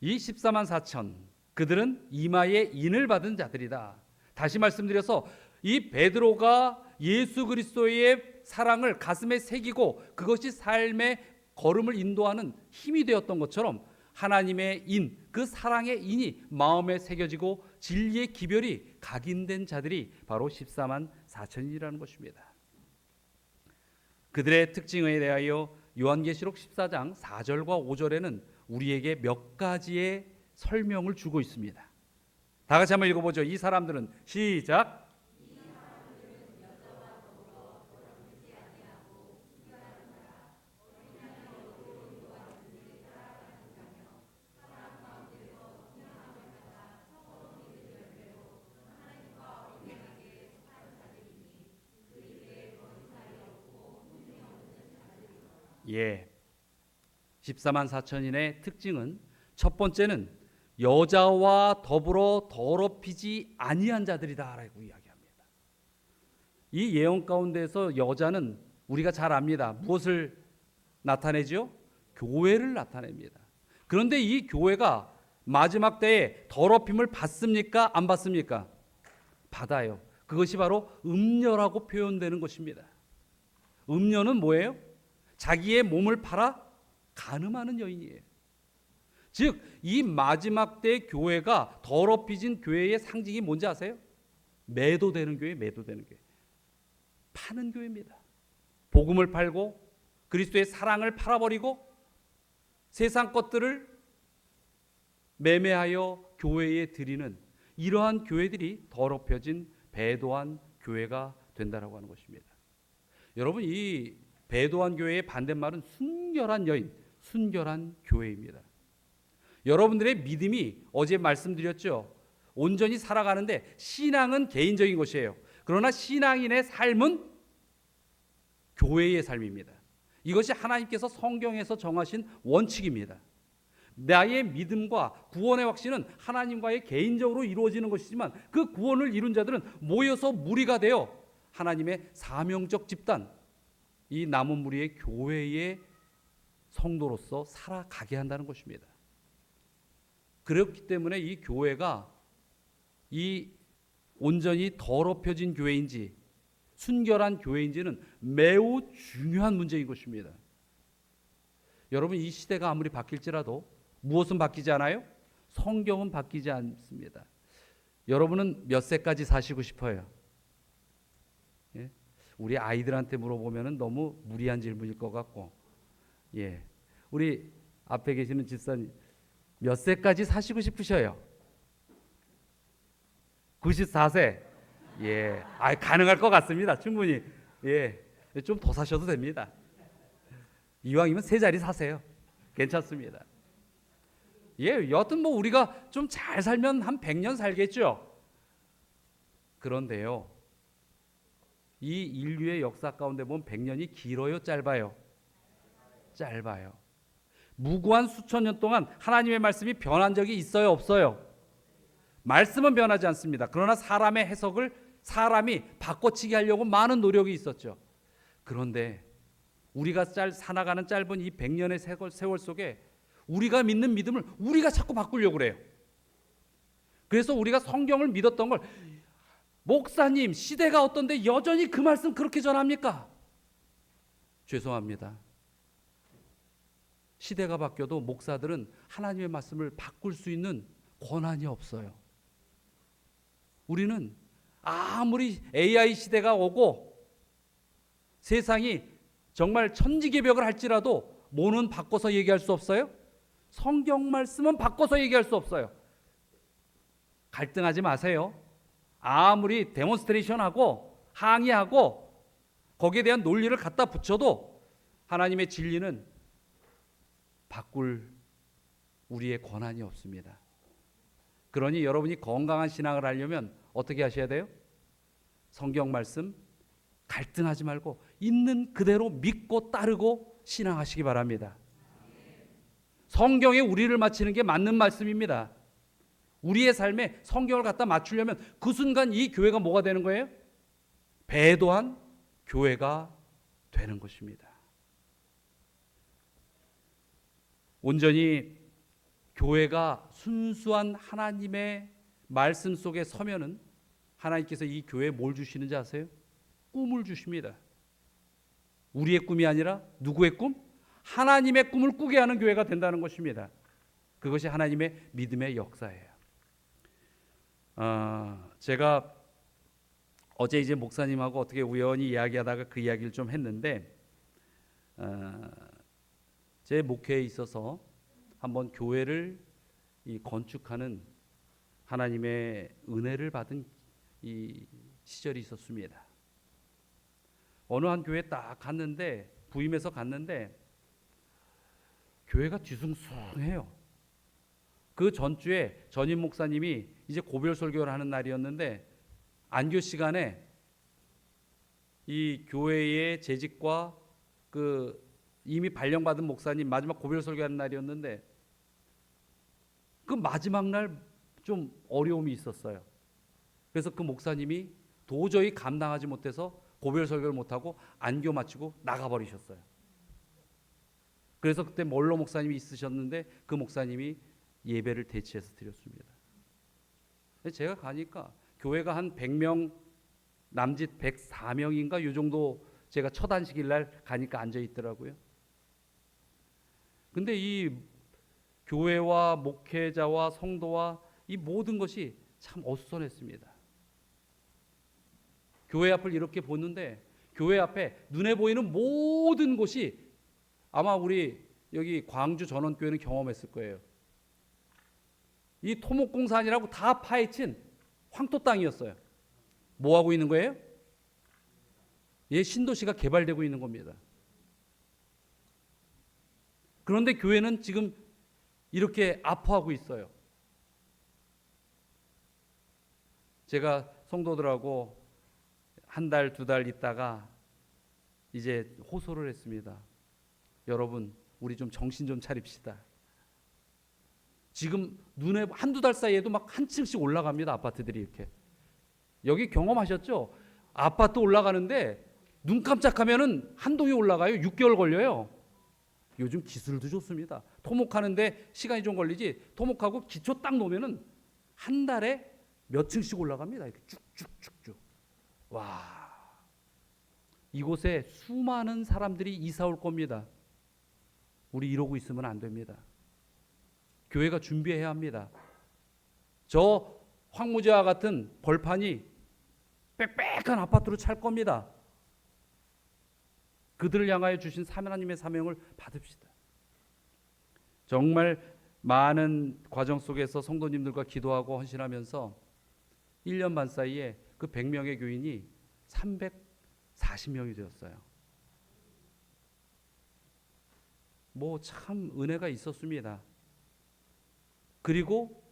이 14만 4천, 그들은 이마에 인을 받은 자들이다. 다시 말씀드려서 이 베드로가 예수 그리스도의 사랑을 가슴에 새기고 그것이 삶의 걸음을 인도하는 힘이 되었던 것처럼 하나님의 인, 그 사랑의 인이 마음에 새겨지고 진리의 기별이 각인된 자들이 바로 14만 4천이라는 것입니다. 그들의 특징에 대하여 요한계시록 14장 4절과 5절에는 우리에게 몇 가지의 설명을 주고 있습니다. 다 같이 한번 읽어보죠. 이 사람들은 시작. 예. 14만 4천인의 특징은 첫 번째는 여자와 더불어 더럽히지 아니한 자들이다라고 이야기합니다. 이 예언 가운데서 여자는 우리가 잘 압니다. 무엇을 나타내죠? 교회를 나타냅니다. 그런데 이 교회가 마지막 때에 더럽힘을 받습니까? 안 받습니까? 받아요. 그것이 바로 음녀라고 표현되는 것입니다. 음녀는 뭐예요? 자기의 몸을 팔아 간음하는 여인이에요. 즉, 이 마지막 때 교회가 더럽혀진 교회의 상징이 뭔지 아세요? 매도되는 교회, 매도되는 교회. 파는 교회입니다. 복음을 팔고 그리스도의 사랑을 팔아버리고 세상 것들을 매매하여 교회에 드리는 이러한 교회들이 더럽혀진 배도한 교회가 된다라고 하는 것입니다. 여러분, 이 배도한 교회의 반대말은 순결한 여인, 순결한 교회입니다. 여러분들의 믿음이 어제 말씀드렸죠. 온전히 살아가는데 신앙은 개인적인 것이에요. 그러나 신앙인의 삶은 교회의 삶입니다. 이것이 하나님께서 성경에서 정하신 원칙입니다. 나의 믿음과 구원의 확신은 하나님과의 개인적으로 이루어지는 것이지만 그 구원을 이룬 자들은 모여서 무리가 되어 하나님의 사명적 집단, 이 남은 무리의 교회의 성도로서 살아가게 한다는 것입니다. 그렇기 때문에 이 교회가 이 온전히 더럽혀진 교회인지 순결한 교회인지는 매우 중요한 문제인 것입니다. 여러분, 이 시대가 아무리 바뀔지라도 무엇은 바뀌지 않아요? 성경은 바뀌지 않습니다. 여러분은 몇 세까지 사시고 싶어요? 예? 우리 아이들한테 물어보면 너무 무리한 질문일 것 같고, 예, 우리 앞에 계시는 집사님 몇 세까지 사시고 싶으셔요? 94세. 예, 가능할 것 같습니다. 충분히. 예, 좀 더 사셔도 됩니다. 이왕이면 세 자리 사세요. 괜찮습니다. 예, 여하튼 뭐 우리가 좀 잘 살면 한 100년 살겠죠. 그런데요, 이 인류의 역사 가운데 보면 100년이 길어요, 짧아요? 짧아요. 무고한 수천 년 동안 하나님의 말씀이 변한 적이 있어요, 없어요? 말씀은 변하지 않습니다. 그러나 사람의 해석을 사람이 바꿔치기 하려고 많은 노력이 있었죠. 그런데 우리가 살아가는 짧은 이 100년의 세월 속에 우리가 믿는 믿음을 우리가 자꾸 바꾸려고 그래요. 그래서 우리가 성경을 믿었던 걸, 목사님 시대가 어떤데 여전히 그 말씀 그렇게 전합니까? 죄송합니다. 시대가 바뀌어도 목사들은 하나님의 말씀을 바꿀 수 있는 권한이 없어요. 우리는 아무리 AI 시대가 오고 세상이 정말 천지개벽을 할지라도 뭐는 바꿔서 얘기할 수 없어요? 성경 말씀은 바꿔서 얘기할 수 없어요. 갈등하지 마세요. 아무리 데몬스트레이션하고 항의하고 거기에 대한 논리를 갖다 붙여도 하나님의 진리는 바꿀 우리의 권한이 없습니다. 그러니 여러분이 건강한 신앙을 하려면 어떻게 하셔야 돼요? 성경 말씀 갈등하지 말고 있는 그대로 믿고 따르고 신앙하시기 바랍니다. 성경에 우리를 맞추는 게 맞는 말씀입니다. 우리의 삶에 성경을 갖다 맞추려면 그 순간 이 교회가 뭐가 되는 거예요? 배도한 교회가 되는 것입니다. 온전히 교회가 순수한 하나님의 말씀 속에 서면은 하나님께서 이 교회에 뭘 주시는지 아세요? 꿈을 주십니다. 우리의 꿈이 아니라 누구의 꿈? 하나님의 꿈을 꾸게 하는 교회가 된다는 것입니다. 그것이 하나님의 믿음의 역사예요. 제가 어제 이제 목사님하고 어떻게 우연히 이야기하다가 그 이야기를 좀 했는데, 제 목회에 있어서 한번 교회를 건축하는 하나님의 은혜를 받은 이 시절이 있었습니다. 어느 한 교회에 딱 갔는데, 부임해서 갔는데 교회가 뒤숭숭해요. 그 전주에 전임 목사님이 이제 고별 설교를 하는 날이었는데, 안교 시간에 이 교회의 재직과 그 이미 발령받은 목사님 마지막 고별 설교하는 날이었는데, 그 마지막 날 좀 어려움이 있었어요. 그래서 그 목사님이 도저히 감당하지 못해서 고별 설교를 못하고 안교 마치고 나가버리셨어요. 그래서 그때 멀로 목사님이 있으셨는데 그 목사님이 예배를 대치해서 드렸습니다. 제가 가니까 교회가 한 100명 남짓 104명인가 이 정도, 제가 첫 안식일 날 가니까 앉아 있더라고요. 근데 이 교회와 목회자와 성도와 이 모든 것이 참 어수선했습니다. 교회 앞을 이렇게 보는데 교회 앞에 눈에 보이는 모든 곳이, 아마 우리 여기 광주 전원교회는 경험했을 거예요. 이 토목공사안이라고 다 파헤친 황토 땅이었어요. 뭐 하고 있는 거예요? 신도시가 개발되고 있는 겁니다. 그런데 교회는 지금 이렇게 아파하고 있어요. 제가 성도들하고 한 달, 두 달 있다가 이제 호소를 했습니다. 여러분, 우리 좀 정신 좀 차립시다. 지금 눈에 한두 달 사이에도 막 한 층씩 올라갑니다. 아파트들이 이렇게. 여기 경험하셨죠? 아파트 올라가는데 눈 깜짝하면은 한 동이 올라가요. 6개월 걸려요. 요즘 기술도 좋습니다. 토목하는데 시간이 좀 걸리지, 토목하고 기초 딱 놓으면은 한 달에 몇 층씩 올라갑니다. 이렇게 쭉쭉쭉쭉. 와, 이곳에 수많은 사람들이 이사 올 겁니다. 우리 이러고 있으면 안 됩니다. 교회가 준비해야 합니다. 저 황무지와 같은 벌판이 빽빽한 아파트로 찰 겁니다. 그들을 향하여 주신 하나님의 사명을 받읍시다. 정말 많은 과정 속에서 성도님들과 기도하고 헌신하면서 1년 반 사이에 그 100명의 교인이 340명이 되었어요. 뭐 참 은혜가 있었습니다. 그리고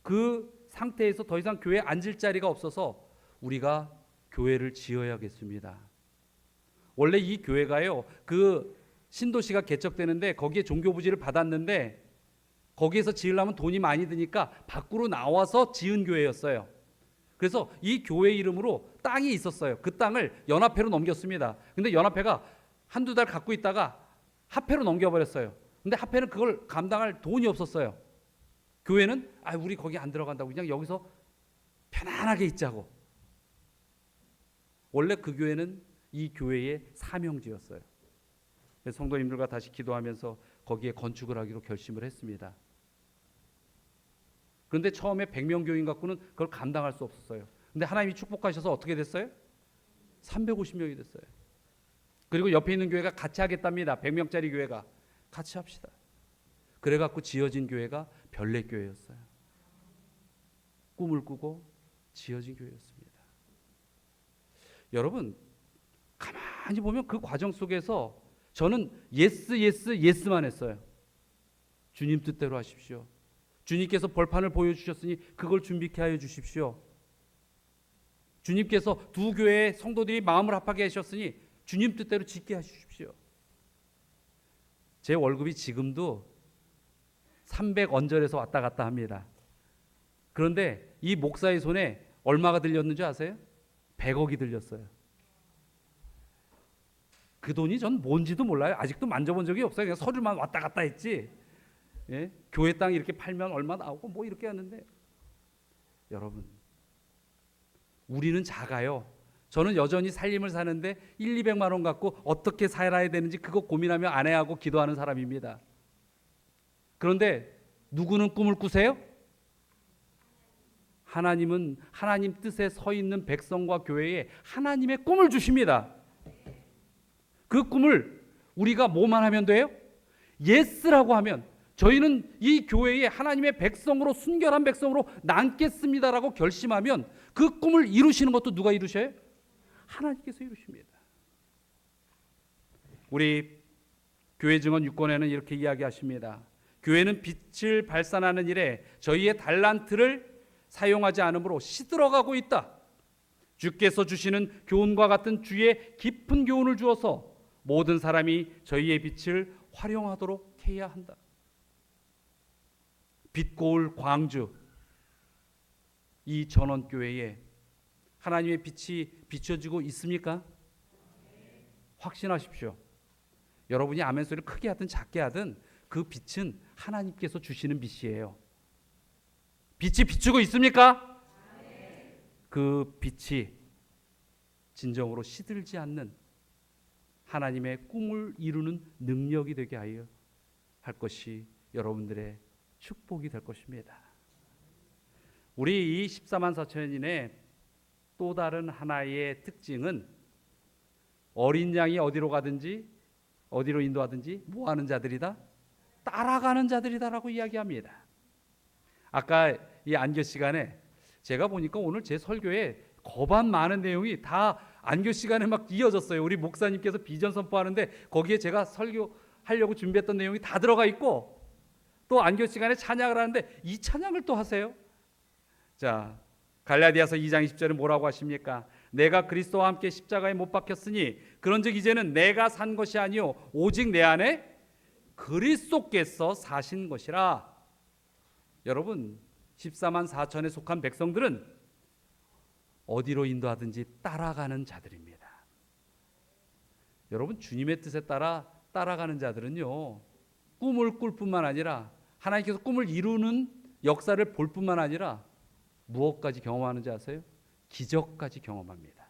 그 상태에서 더 이상 교회에 앉을 자리가 없어서 우리가 교회를 지어야겠습니다. 원래 이 교회가요, 그 신도시가 개척되는데 거기에 종교부지를 받았는데 거기에서 지으려면 돈이 많이 드니까 밖으로 나와서 지은 교회였어요. 그래서 이 교회 이름으로 땅이 있었어요. 그 땅을 연합회로 넘겼습니다. 근데 연합회가 한두 달 갖고 있다가 합회로 넘겨버렸어요. 근데 합회는 그걸 감당할 돈이 없었어요. 교회는 우리 거기 안 들어간다고 그냥 여기서 편안하게 있자고. 원래 그 교회는 이 교회의 사명지였어요. 그래서 성도님들과 다시 기도하면서 거기에 건축을 하기로 결심을 했습니다. 그런데 처음에 100명 교인 갖고는 그걸 감당할 수 없었어요. 근데 하나님이 축복하셔서 어떻게 됐어요? 350명이 됐어요. 그리고 옆에 있는 교회가 같이 하겠답니다. 100명짜리 교회가 같이 합시다. 그래갖고 지어진 교회가 별내교회였어요. 꿈을 꾸고 지어진 교회였습니다. 여러분, 가만히 보면 그 과정 속에서 저는 예스만 했어요. 주님 뜻대로 하십시오. 주님께서 벌판을 보여주셨으니 그걸 준비케 하여 주십시오. 주님께서 두 교회의 성도들이 마음을 합하게 하셨으니 주님 뜻대로 짓게 하십시오. 제 월급이 지금도 300언저리에서 왔다 갔다 합니다. 그런데 이 목사의 손에 얼마가 들렸는지 아세요? 100억이 들렸어요. 그 돈이 전 뭔지도 몰라요. 아직도 만져본 적이 없어요. 그냥 서류만 왔다 갔다 했지. 교회 땅 이렇게 팔면 얼마 나오고 뭐 이렇게 하는데, 여러분, 우리는 작아요. 저는 여전히 살림을 사는데 200만 원 갖고 어떻게 살아야 되는지 그거 고민하며 아내하고 기도하는 사람입니다. 그런데 누구는 꿈을 꾸세요? 하나님은 하나님 뜻에 서 있는 백성과 교회에 하나님의 꿈을 주십니다. 그 꿈을 우리가 뭐만 하면 돼요? 예스라고 하면, 저희는 이 교회에 하나님의 백성으로, 순결한 백성으로 남겠습니다라고 결심하면 그 꿈을 이루시는 것도 누가 이루셔요? 하나님께서 이루십니다. 우리 교회 증언 6권에는 이렇게 이야기하십니다. 교회는 빛을 발산하는 일에 저희의 달란트를 사용하지 않으므로 시들어가고 있다. 주께서 주시는 교훈과 같은 주의 깊은 교훈을 주어서 모든 사람이 저희의 빛을 활용하도록 해야 한다. 빛고울 광주, 이 전원교회에 하나님의 빛이 비춰지고 있습니까? 확신하십시오. 여러분이 아멘 소리를 크게 하든 작게 하든 그 빛은 하나님께서 주시는 빛이에요. 빛이 비추고 있습니까? 그 빛이 진정으로 시들지 않는 하나님의 꿈을 이루는 능력이 되게 하여 할 것이 여러분들의 축복이 될 것입니다. 우리 이 14만 4천인의 또 다른 하나의 특징은 어린 양이 어디로 가든지 어디로 인도하든지 뭐 하는 자들이다? 따라가는 자들이다라고 이야기합니다. 아까 이 안교 시간에 제가 보니까 오늘 제 설교에 거반 많은 내용이 다 안교 시간에 막 이어졌어요. 우리 목사님께서 비전 선포하는데 거기에 제가 설교하려고 준비했던 내용이 다 들어가 있고, 또 안교 시간에 찬양을 하는데 이 찬양을 또 하세요. 자, 갈라디아서 2장 20절에 뭐라고 하십니까? 내가 그리스도와 함께 십자가에 못 박혔으니 그런즉 이제는 내가 산 것이 아니요 오직 내 안에 그리스도께서 사신 것이라. 여러분, 14만 4천에 속한 백성들은 어디로 인도하든지 따라가는 자들입니다. 여러분, 주님의 뜻에 따라 따라가는 자들은요, 꿈을 꿀 뿐만 아니라 하나님께서 꿈을 이루는 역사를 볼 뿐만 아니라 무엇까지 경험하는지 아세요? 기적까지 경험합니다.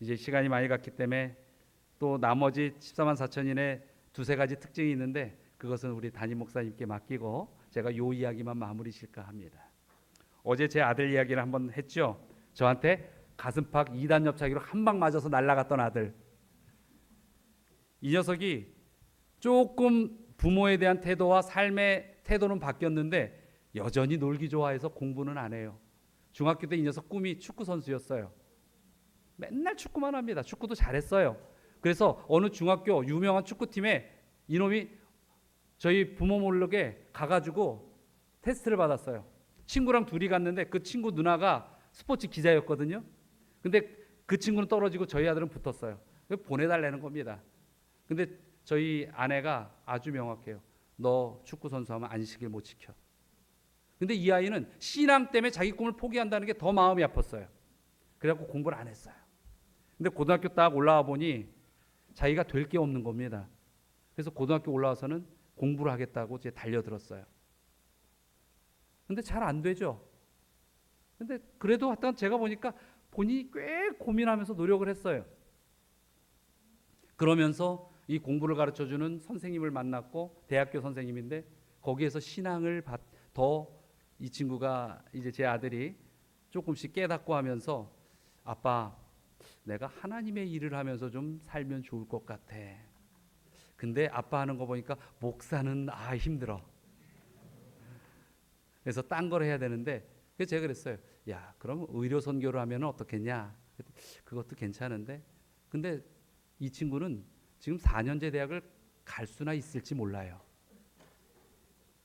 이제 시간이 많이 갔기 때문에 또 나머지 14만 4천인의 두세 가지 특징이 있는데 그것은 우리 담임 목사님께 맡기고 제가 요 이야기만 마무리 질까 합니다. 어제 제 아들 이야기를 한번 했죠. 저한테 가슴팍 2단 옆차기로 한 방 맞아서 날아갔던 아들. 이 녀석이 조금 부모에 대한 태도와 삶의 태도는 바뀌었는데 여전히 놀기 좋아해서 공부는 안 해요. 중학교 때 이 녀석 꿈이 축구 선수였어요. 맨날 축구만 합니다. 축구도 잘했어요. 그래서 어느 중학교 유명한 축구팀에 이놈이 저희 부모 모르게 가가지고 테스트를 받았어요. 친구랑 둘이 갔는데 그 친구 누나가 스포츠 기자였거든요. 근데 그 친구는 떨어지고 저희 아들은 붙었어요. 보내달라는 겁니다. 근데 저희 아내가 아주 명확해요. 너 축구 선수 하면 안식일 못 지켜. 근데 이 아이는 신앙 때문에 자기 꿈을 포기한다는 게 더 마음이 아팠어요. 그래갖고 공부를 안 했어요. 근데 고등학교 딱 올라와 보니 자기가 될 게 없는 겁니다. 그래서 고등학교 올라와서는 공부를 하겠다고 이제 달려들었어요. 근데 잘 안 되죠. 근데 그래도 하여튼 제가 보니까 본인이 꽤 고민하면서 노력을 했어요. 그러면서 이 공부를 가르쳐주는 선생님을 만났고, 대학교 선생님인데 거기에서 신앙을 더 이 친구가, 이제 제 아들이 조금씩 깨닫고 하면서, 아빠 내가 하나님의 일을 하면서 좀 살면 좋을 것 같아. 근데 아빠 하는 거 보니까 목사는 힘들어. 그래서 딴 걸 해야 되는데, 그래서 제가 그랬어요. 야, 그럼 의료 선교를 하면 어떻겠냐? 그것도 괜찮은데, 근데 이 친구는 지금 4년제 대학을 갈 수나 있을지 몰라요.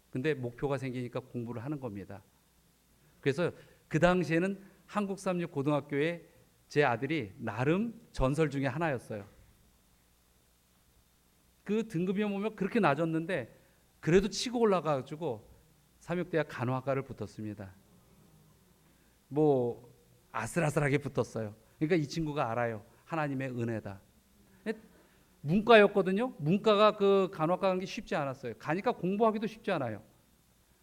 근데 목표가 생기니까 공부를 하는 겁니다. 그래서 그 당시에는 한국삼육 고등학교에 제 아들이 나름 전설 중에 하나였어요. 그 등급이 보면 그렇게 낮았는데 그래도 치고 올라가가지고 삼육대학 간호학과를 붙었습니다. 뭐 아슬아슬하게 붙었어요. 그러니까 이 친구가 알아요. 하나님의 은혜다. 문과였거든요. 문과가 그 간호학과 가는 게 쉽지 않았어요. 가니까 공부하기도 쉽지 않아요.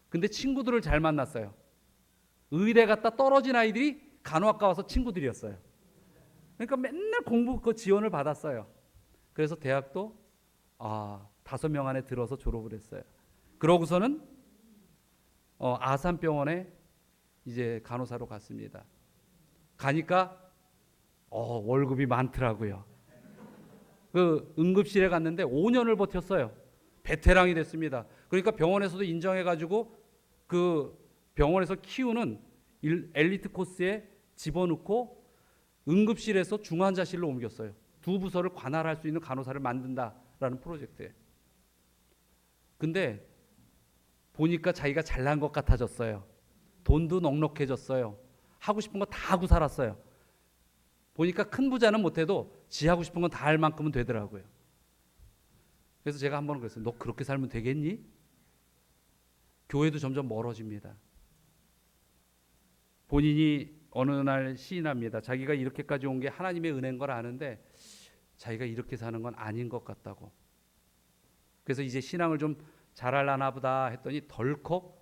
근데 친구들을 잘 만났어요. 의대 갔다 떨어진 아이들이 간호학과 와서 친구들이었어요. 그러니까 맨날 공부 그 지원을 받았어요. 그래서 대학도 5명 안에 들어서 졸업을 했어요. 그러고서는 아산병원에 이제 간호사로 갔습니다. 가니까 월급이 많더라고요. 그 응급실에 갔는데 5년을 버텼어요. 베테랑이 됐습니다. 그러니까 병원에서도 인정해가지고 그 병원에서 키우는 엘리트 코스에 집어넣고 응급실에서 중환자실로 옮겼어요. 두 부서를 관할할 수 있는 간호사를 만든다라는 프로젝트에. 근데 보니까 자기가 잘난 것 같아졌어요. 돈도 넉넉해졌어요. 하고 싶은 거 다 하고 살았어요. 보니까 큰 부자는 못해도 지 하고 싶은 건 다 할 만큼은 되더라고요. 그래서 제가 한번 그랬어요. 너 그렇게 살면 되겠니? 교회도 점점 멀어집니다. 본인이 어느 날 시인합니다. 자기가 이렇게까지 온 게 하나님의 은혜인 걸 아는데 자기가 이렇게 사는 건 아닌 것 같다고. 그래서 이제 신앙을 좀 잘하려나 보다 했더니 덜컥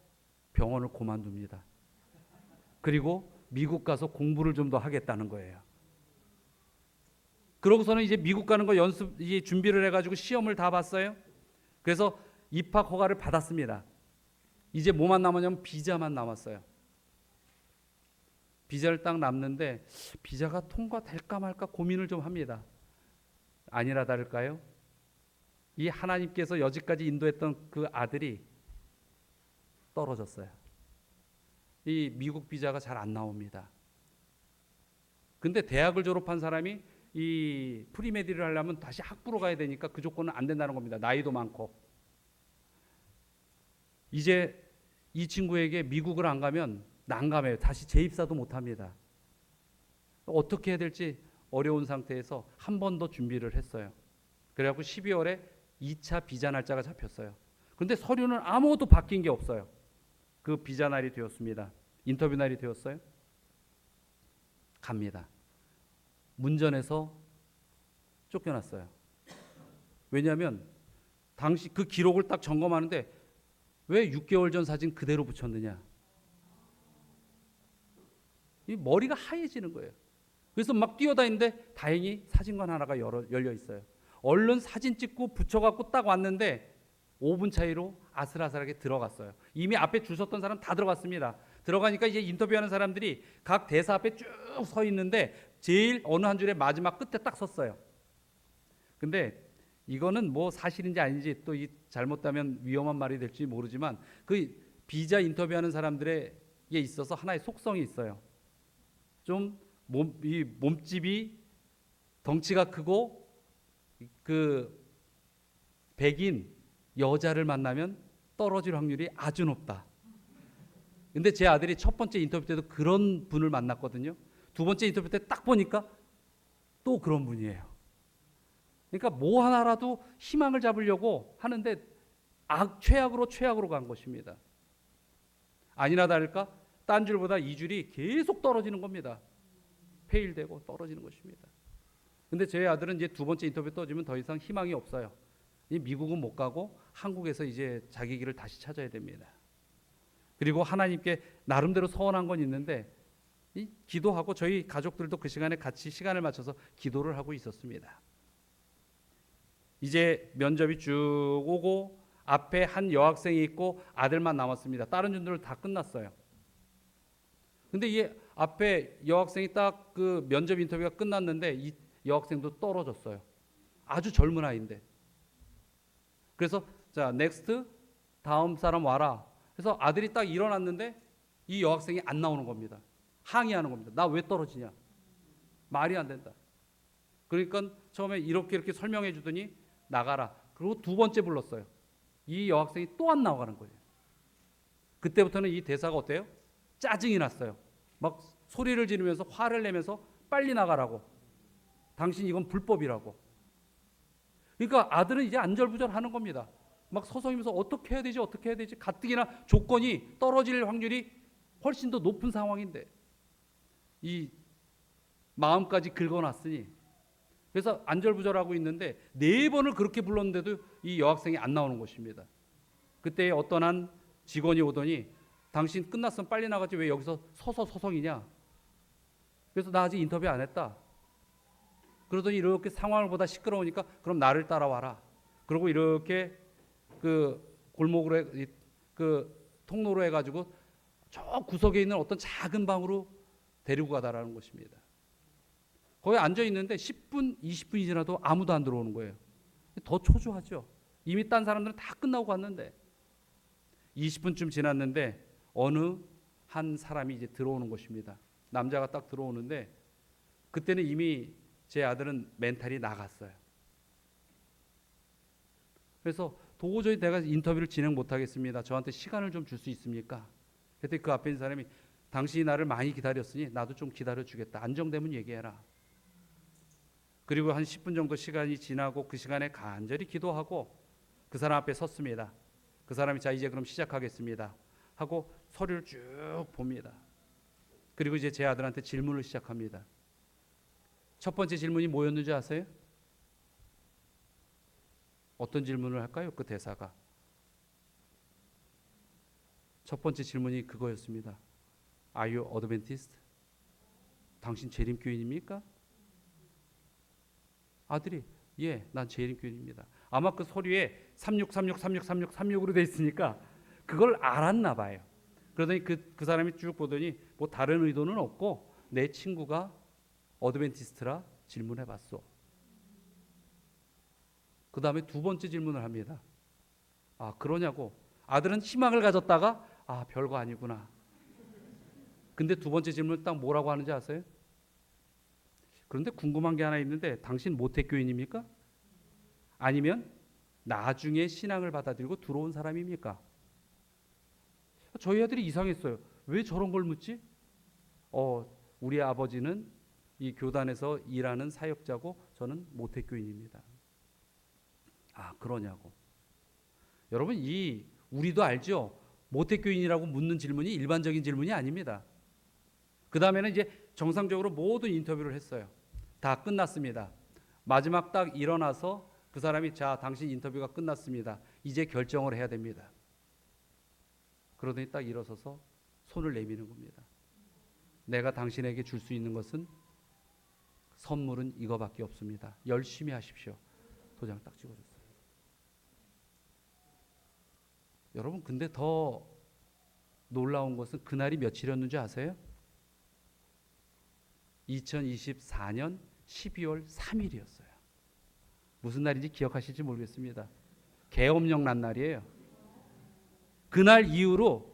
병원을 그만둡니다. 그리고 미국 가서 공부를 좀 더 하겠다는 거예요. 그러고서는 이제 미국 가는 거 이제 준비를 해가지고 시험을 다 봤어요. 그래서 입학 허가를 받았습니다. 이제 뭐만 남았냐면 비자만 남았어요. 비자를 딱 남는데 비자가 통과될까 말까 고민을 좀 합니다. 아니라 다를까요? 이 하나님께서 여지까지 인도했던 그 아들이 떨어졌어요. 이 미국 비자가 잘 안 나옵니다. 근데 대학을 졸업한 사람이 이 프리메디를 하려면 다시 학부로 가야 되니까 그 조건은 안 된다는 겁니다. 나이도 많고. 이제 이 친구에게 미국을 안 가면 난감해요. 다시 재입사도 못 합니다. 어떻게 해야 될지 어려운 상태에서 한 번 더 준비를 했어요. 그래갖고 12월에 2차 비자 날짜가 잡혔어요. 그런데 서류는 아무것도 바뀐 게 없어요. 그 비자 날이 되었습니다. 인터뷰 날이 되었어요. 갑니다. 문전에서 쫓겨났어요. 왜냐하면 당시 그 기록을 딱 점검하는데 왜 6개월 전 사진 그대로 붙였느냐. 이 머리가 하얘지는 거예요. 그래서 막 뛰어다니는데 다행히 사진관 하나가 열려 있어요. 얼른 사진 찍고 붙여갖고 딱 왔는데 5분 차이로 아슬아슬하게 들어갔어요. 이미 앞에 줄 섰던 사람 다 들어갔습니다. 들어가니까 이제 인터뷰하는 사람들이 각 대사 앞에 쭉 서 있는데 제일 어느 한 줄의 마지막 끝에 딱 섰어요. 근데 이거는 뭐 사실인지 아닌지 또 이 잘못하면 위험한 말이 될지 모르지만 그 비자 인터뷰하는 사람들에게 있어서 하나의 속성이 있어요. 좀 몸집이 덩치가 크고 그 백인 여자를 만나면 떨어질 확률이 아주 높다. 근데 제 아들이 첫 번째 인터뷰 때도 그런 분을 만났거든요. 두 번째 인터뷰 때 딱 보니까 또 그런 분이에요. 그러니까 뭐 하나라도 희망을 잡으려고 하는데 최악으로 간 것입니다. 아니나 다를까 딴 줄보다 이 줄이 계속 떨어지는 겁니다. 페일되고 떨어지는 것입니다. 근데 제 아들은 이제 두 번째 인터뷰 떠지면 더 이상 희망이 없어요. 이 미국은 못 가고 한국에서 이제 자기 길을 다시 찾아야 됩니다. 그리고 하나님께 나름대로 서원한 건 있는데 이 기도하고 저희 가족들도 그 시간에 같이 시간을 맞춰서 기도를 하고 있었습니다. 이제 면접이 쭉 오고 앞에 한 여학생이 있고 아들만 남았습니다. 다른 분들은 다 끝났어요. 근데 이 앞에 여학생이 딱 그 면접 인터뷰가 끝났는데 이 여학생도 떨어졌어요. 아주 젊은 아이인데. 그래서 자 넥스트 다음 사람 와라. 그래서 아들이 딱 일어났는데 이 여학생이 안 나오는 겁니다. 항의하는 겁니다. 나 왜 떨어지냐. 말이 안 된다. 그러니까 처음에 이렇게 설명해 주더니 나가라. 그리고 두 번째 불렀어요. 이 여학생이 또 안 나가는 거예요. 그때부터는 이 대사가 어때요? 짜증이 났어요. 막 소리를 지르면서 화를 내면서 빨리 나가라고. 당신 이건 불법이라고. 그러니까 아들은 이제 안절부절하는 겁니다. 막 서성이면서 어떻게 해야 되지 가뜩이나 조건이 떨어질 확률이 훨씬 더 높은 상황인데 이 마음까지 긁어놨으니 그래서 안절부절하고 있는데 4번을 그렇게 불렀는데도 이 여학생이 안 나오는 것입니다. 그때 어떤 한 직원이 오더니 당신 끝났으면 빨리 나가지 왜 여기서 서서 서성이냐. 그래서 나 아직 인터뷰 안 했다. 그러더니 이렇게 상황을 보다 시끄러우니까 그럼 나를 따라와라. 그리고 이렇게 그 골목으로 그 통로로 해가지고 저 구석에 있는 어떤 작은 방으로 데리고 가다라는 것입니다. 거기 앉아 있는데 10분, 20분이 지나도 아무도 안 들어오는 거예요. 더 초조하죠. 이미 딴 사람들은 다 끝나고 갔는데 20분쯤 지났는데 어느 한 사람이 이제 들어오는 것입니다. 남자가 딱 들어오는데 그때는 이미 제 아들은 멘탈이 나갔어요. 그래서 도저히 내가 인터뷰를 진행 못하겠습니다. 저한테 시간을 좀 줄 수 있습니까? 그때 그 앞에 있는 사람이 당신이 나를 많이 기다렸으니 나도 좀 기다려주겠다. 안정되면 얘기해라. 그리고 한 10분 정도 시간이 지나고 그 시간에 간절히 기도하고 그 사람 앞에 섰습니다. 그 사람이 자 이제 그럼 시작하겠습니다 하고 서류를 쭉 봅니다. 그리고 이제 제 아들한테 질문을 시작합니다. 첫 번째 질문이 뭐였는지 아세요? 어떤 질문을 할까요? 그 대사가 첫 번째 질문이 그거였습니다. Are you Adventist? 당신 재림교인입니까? 아들이 예, 난 재림교인입니다. 아마 그 서류에 3636363636으로 돼 있으니까 그걸 알았나 봐요. 그러더니 그 사람이 쭉 보더니 뭐 다른 의도는 없고 내 친구가 어드벤티스트라 질문해 봤어. 그 다음에 두 번째 질문을 합니다. 아, 그러냐고. 아들은 희망을 가졌다가 아, 별거 아니구나. 근데 두 번째 질문 딱 뭐라고 하는지 아세요? 그런데 궁금한 게 하나 있는데 당신 모태교인입니까? 아니면 나중에 신앙을 받아들이고 들어온 사람입니까? 저희 아들이 이상했어요. 왜 저런 걸 묻지? 우리 아버지는 이 교단에서 일하는 사역자고 저는 모태교인입니다. 아, 그러냐고. 여러분, 우리도 알죠? 모태교인이라고 묻는 질문이 일반적인 질문이 아닙니다. 그 다음에는 이제 정상적으로 모든 인터뷰를 했어요. 다 끝났습니다. 마지막 딱 일어나서 그 사람이 자, 당신 인터뷰가 끝났습니다. 이제 결정을 해야 됩니다. 그러더니 딱 일어서서 손을 내미는 겁니다. 내가 당신에게 줄 수 있는 것은 선물은 이거밖에 없습니다. 열심히 하십시오. 도장 딱 찍어줬어요. 여러분, 근데 더 놀라운 것은 그날이 며칠이었는지 아세요? 2024년 12월 3일이었어요. 무슨 날인지 기억하실지 모르겠습니다. 계엄령 난 날이에요. 그날 이후로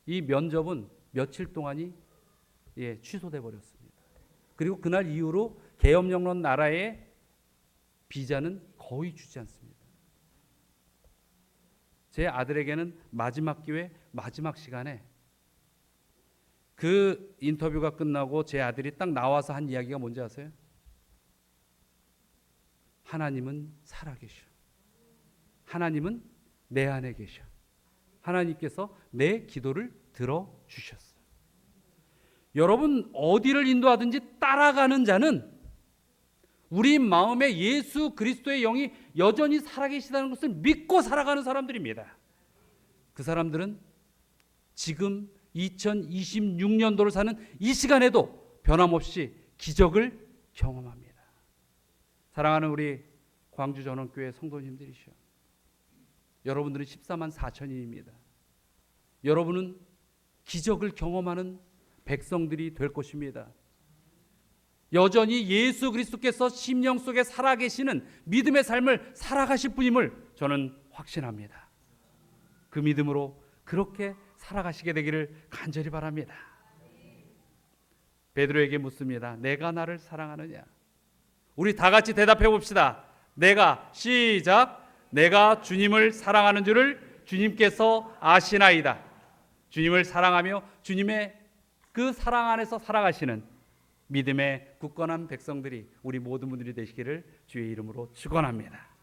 이 면접은 며칠 동안이 취소돼 버렸습니다. 그리고 그날 이후로 계엄령 난 나라의 비자는 거의 주지 않습니다. 제 아들에게는 마지막 기회, 마지막 시간에 그 인터뷰가 끝나고 제 아들이 딱 나와서 한 이야기가 뭔지 아세요? 하나님은 살아계셔. 하나님은 내 안에 계셔. 하나님께서 내 기도를 들어주셨어요. 여러분, 어디를 인도하든지 따라가는 자는 우리 마음에 예수 그리스도의 영이 여전히 살아계시다는 것을 믿고 살아가는 사람들입니다. 그 사람들은 지금 2026년도를 사는 이 시간에도 변함없이 기적을 경험합니다. 사랑하는 우리 광주 전원교회 성도님들이시여, 여러분들은 14만 4천인입니다. 여러분은 기적을 경험하는 백성들이 될 것입니다. 여전히 예수 그리스도께서 심령 속에 살아계시는 믿음의 삶을 살아가실 분임을 저는 확신합니다. 그 믿음으로 그렇게 살아가시게 되기를 간절히 바랍니다. 베드로에게 묻습니다. 내가 나를 사랑하느냐? 우리 다 같이 대답해 봅시다. 시작. 내가 주님을 사랑하는 줄을 주님께서 아시나이다. 주님을 사랑하며 주님의 그 사랑 안에서 살아가시는 믿음의 굳건한 백성들이 우리 모든 분들이 되시기를 주의 이름으로 축원합니다.